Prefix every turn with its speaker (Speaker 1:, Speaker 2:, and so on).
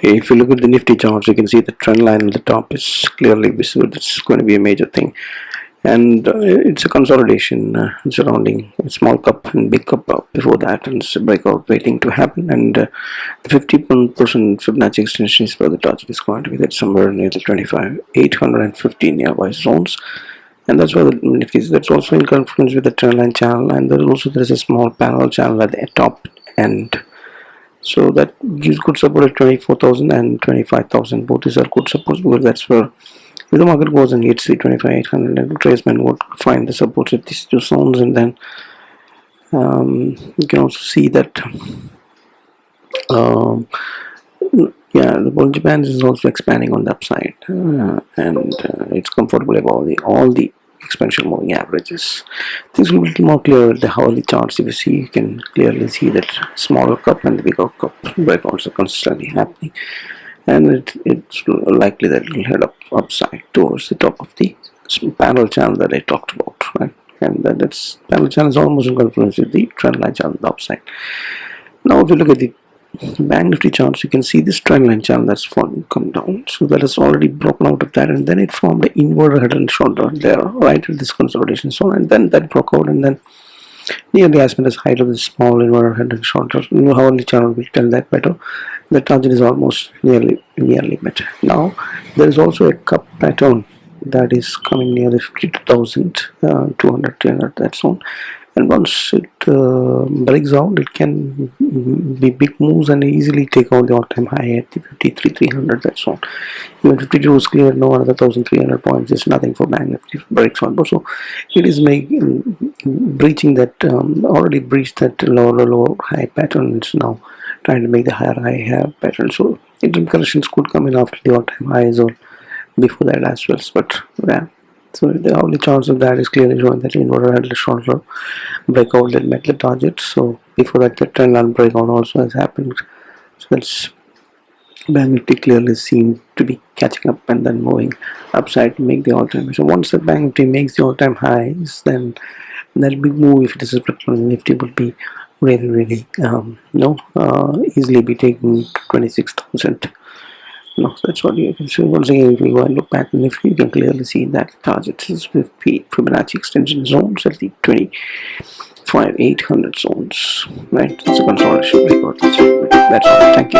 Speaker 1: If you look at the Nifty charts, you can see the trend line at the top is clearly visible. It's going to be a major thing, and it's a consolidation surrounding a small cup and big cup before that, and it's a breakout waiting to happen. And the 50% Fibonacci extension is where the target is going to be. That's somewhere near the 25,850 nearby zones, and that's where the Nifty is. That's also in confluence with the trend line channel, and there is a small parallel channel at the top end. So that gives good support at 24,000 and 25,000. Both these are good supports, because that's where if the market goes and hits the 25,800, and retracement would find the supports at these two zones. And then you can also see that yeah, the Bollinger Band is also expanding on the upside, and it's comfortable above all the exponential moving averages. Things will be a little more clear with the hourly charts. If you see, you can clearly see that smaller cup and the bigger cup breakouts are consistently happening, and it's likely that it will head upside towards the top of the parallel channel that I talked about, right? And that's parallel channel is almost in confluence with the trend line channel on the upside. Now, if you look at the Banknifty charts, you can see this trend line channel that's come down. So that has already broken out of that, and then it formed an inverted head and shoulder there, right at this consolidation zone, and then that broke out, and then nearly as much as height of this small inverted head and shoulder. Hourly channel will tell that better. The target is almost nearly met. Now there is also a cup pattern that is coming near the 52,200, 300, that zone. And once it breaks out, it can be big moves and easily take out the all-time high at the 53,300, that's all. Even 52 is clear, no another 1,300 points is nothing for Banknifty breaks out. So it is breaching that, already breached that lower high pattern. It's now trying to make the higher pattern. So interim corrections could come in after the all-time highs or before that as well. But yeah. So the only chance of that is clearly showing that inverted head and shoulder breakout that met the target. So before that, the trend line breakout also has happened. So that's Banknifty clearly seemed to be catching up and then moving upside to make the all-time high. So once the Banknifty makes the all-time highs, then that big move, if it is reflected on Nifty, would be really easily be taking 26,000. No, that's what you can see. Once again, if you go and look back, and if you can clearly see that target is with Fibonacci extension zones at the 25,800 zones, right? It's a consolidation record. That's all. Thank you.